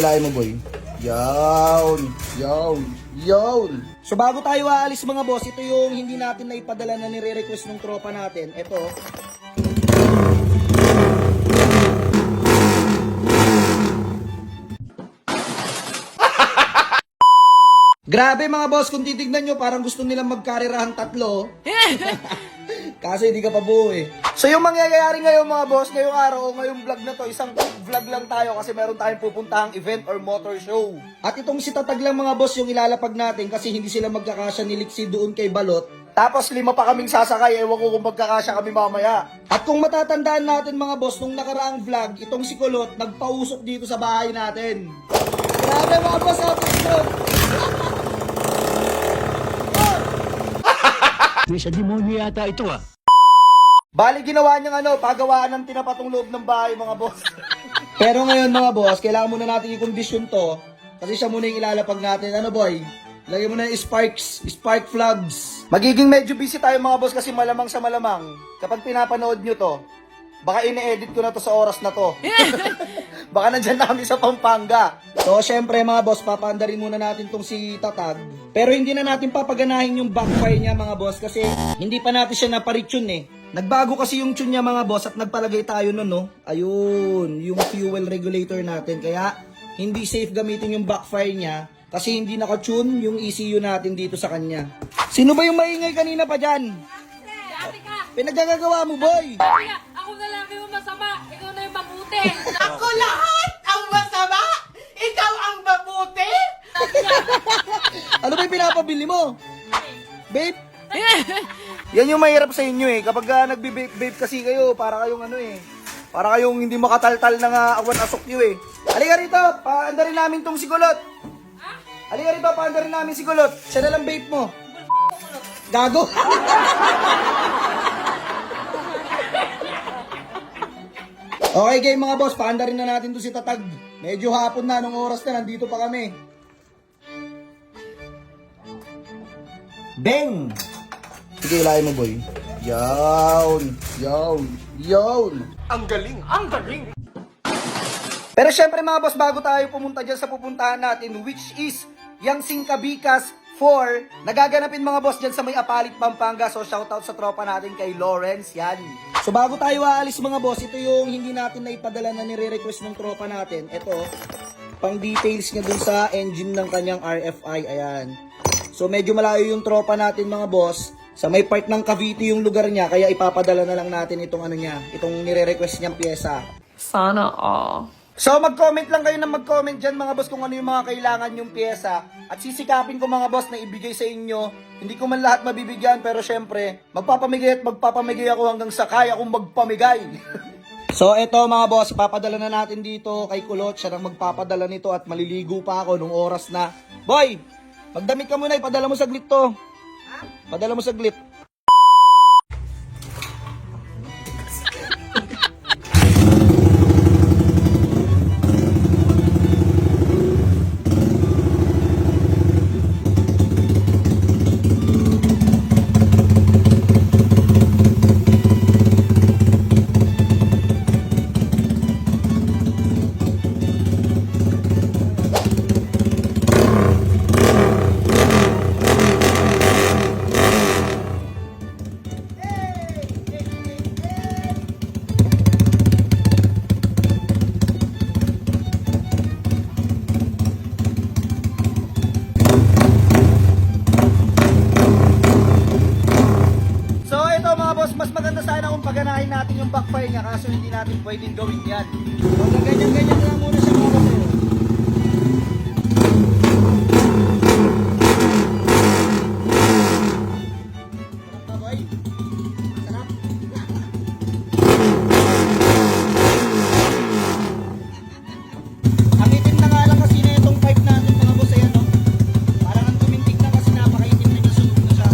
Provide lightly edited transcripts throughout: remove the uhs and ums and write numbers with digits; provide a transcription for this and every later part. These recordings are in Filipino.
Sige, ilahin mo, boy. Yawn. So bago tayo aalis mga boss, ito yung hindi natin naipadala na nire-request ng tropa natin. Ito. Grabe mga boss, kung titignan nyo, parang gusto nilang magkarirahan tatlo. Kaso hindi ka pa buo eh. So yung mangyayari ngayon mga boss, ngayong araw o ngayong vlog na to, isang vlog lang tayo kasi meron tayong pupuntahang event or motor show. At itong si Tatag lang mga boss yung ilalapag natin kasi hindi sila magkakasya ni Lixie doon kay Balot. Tapos 5 pa kaming sasakay, ewan ko kung magkakasya kami mamaya. At kung matatandaan natin mga boss, nung nakaraang vlog, itong si Kulot nagpausok dito sa bahay natin. Grabe mga boss, Sa demonyo yata ito ah. Bali ginawa niyang pagawaan ng tinapatong loob ng bahay mga boss. Pero ngayon mga boss, kailangan muna natin i-condition to kasi siya muna yung ilalapag natin. Ano boy? Lagyan mo na yung spark plugs. Magiging medyo busy tayo mga boss kasi malamang sa malamang kapag pinapanood nyo to, baka ine-edit ko na to sa oras na to. Baka nandyan na kami sa Pampanga. So, syempre mga boss, papaandarin muna natin tong si Tatag. Pero hindi na natin papaganahin yung backfire niya mga boss kasi hindi pa natin siya naparitune eh. Nagbago kasi yung tune niya mga boss at nagpalagay tayo nun, no? Ayun, yung fuel regulator natin. Kaya, hindi safe gamitin yung backfire niya kasi hindi naka-tune yung ECU natin dito sa kanya. Sino ba yung maingay kanina pa dyan? Pinaggagawa mo, boy! Ako na lang yung masama, ikaw na yung mabuti. Ako lahat ang masama! Ikaw ang mabuti! Ano ba yung pinapabili mo? Babe? Yan yung mahirap sa inyo eh. Kapag nagbe-vape kasi kayo, para kayong para kayong hindi makataltal ng awan asok nyo eh. Halika rito, paandarin namin tong si Kulot. Halika rito, paandarin namin si Kulot. Siya na lang vape mo. Gago. Okay game mga boss, paandarin na natin to si Tatag. Medyo hapon na, nung oras na, nandito pa kami. Bang! Sige, ilahin mo boy. Yawn. Ang galing! Pero syempre mga boss, bago tayo pumunta dyan sa pupuntahan natin, which is yung Singkabikas 4, nagaganapin mga boss dyan sa may Apalit, Pampanga. So shoutout sa tropa natin kay Lawrence, yan. So bago tayo aalis mga boss, ito yung hindi natin naipadala na nire-request ng tropa natin. Ito, pang details niya dun sa engine ng kanyang RFI, ayan. So medyo malayo yung tropa natin mga boss. Sa may part ng Cavite yung lugar niya, kaya ipapadala na lang natin itong itong nire-request niyang pyesa. Sana all. So mag-comment lang kayo ng mag-comment dyan mga boss kung ano yung mga kailangan yung pyesa. At sisikapin ko mga boss na ibigay sa inyo. Hindi ko man lahat mabibigyan pero syempre, magpapamigay ako hanggang sa kaya kong magpamigay. So eto mga boss, ipapadala na natin dito kay Kulot. Siya nang magpapadala nito at maliligo pa ako nung oras na. Boy, magdamit ka muna, ipadala mo saglit to. Padala mo saglit. Mas maganda sana kung paganahin natin yung backfire niya kaso hindi natin pwedeng gawin yan. Huwag na ganyan lang muna siya mga boss. Sarap ba boy? Sarap? Ang itim na nga lang kasi na itong pipe natin mga boss, ayan no? Parang ang tumintig na kasi napakaitim na niya, sunog na siya.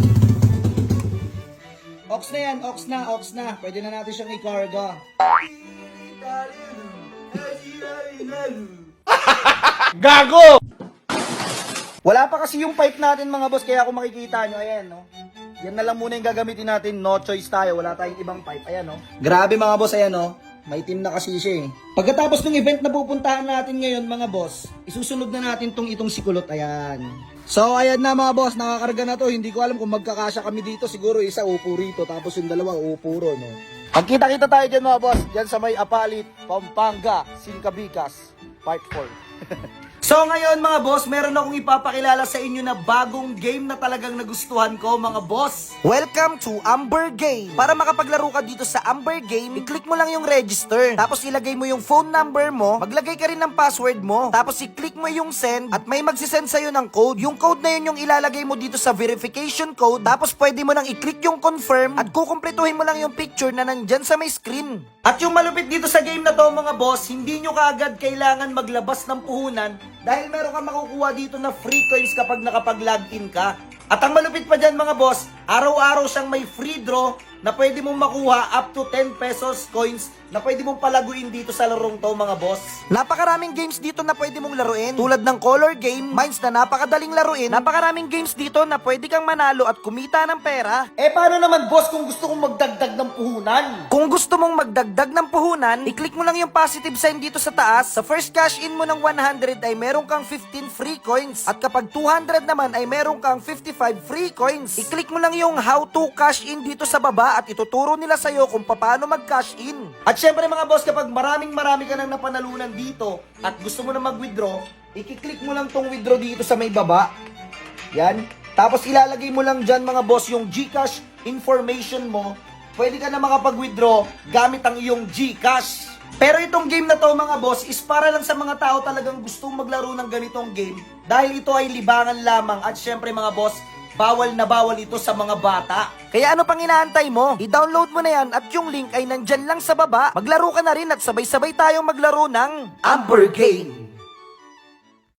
Ox na yan, ox na. Pwede na natin siyang i-carga. Gago! Wala pa kasi yung pipe natin mga boss, kaya kung makikita nyo, ayan no. Yan na lang muna yung gagamitin natin, no choice tayo, wala tayong ibang pipe, ayan no. Grabe mga boss, ayan no. Maitim na kasi siya eh. Pagkatapos ng event na pupuntahan natin ngayon mga boss, isusunod na natin itong si Kulot. Ayan. So ayan na mga boss, nakakarga na to. Hindi ko alam kung magkakasya kami dito. Siguro isa upo rito, tapos yung dalawa upo ro, no? Pagkita-kita tayo dyan mga boss, dyan sa may Apalit, Pampanga, Singkabikas, Part 4. So ngayon mga boss, meron akong ipapakilala sa inyo na bagong game na talagang nagustuhan ko mga boss. Welcome to Amber Game. Para makapaglaro ka dito sa Amber Game, i-click mo lang yung register. Tapos ilagay mo yung phone number mo, maglagay ka rin ng password mo. Tapos i-click mo yung send at may magsisend sa'yo ng code. Yung code na yun yung ilalagay mo dito sa verification code. Tapos pwede mo nang i-click yung confirm at kukumpletuhin mo lang yung picture na nandyan sa may screen. At yung malupit dito sa game na to mga boss, hindi nyo kaagad kailangan maglabas ng puhunan dahil meron kang makukuha dito na free coins kapag nakapag-login ka. At ang malupit pa dyan mga boss, araw-araw siyang may free draw na pwede mong makuha up to 10 pesos coins na pwede mong palaguin dito sa larong to mga boss. Napakaraming games dito na pwede mong laruin. Tulad ng color game, mines na napakadaling laruin. Napakaraming games dito na pwede kang manalo at kumita ng pera. Eh paano naman boss kung gusto kong magdagdag ng puhunan? Kung gusto mong magdagdag ng puhunan, i-click mo lang yung positive sign dito sa taas. Sa first cash in mo ng 100 ay meron kang 15 free coins. At kapag 200 naman ay meron kang 55 free coins. I-click mo lang yung how to cash in dito sa baba at ituturo nila sa'yo kung paano mag-cash in. At syempre mga boss, kapag marami ka nang napanalunan dito at gusto mo na mag-withdraw, i-click mo lang tong withdraw dito sa may baba. Yan. Tapos ilalagay mo lang dyan mga boss yung GCash information mo. Pwede ka na makapag-withdraw gamit ang iyong GCash. Pero itong game na to mga boss is para lang sa mga tao talagang gustong maglaro ng ganitong game dahil ito ay libangan lamang at syempre mga boss, bawal na bawal ito sa mga bata. Kaya ano pang inaantay mo? I-download mo na yan at yung link ay nandyan lang sa baba. Maglaro ka na rin at sabay-sabay tayong maglaro ng Amber Game.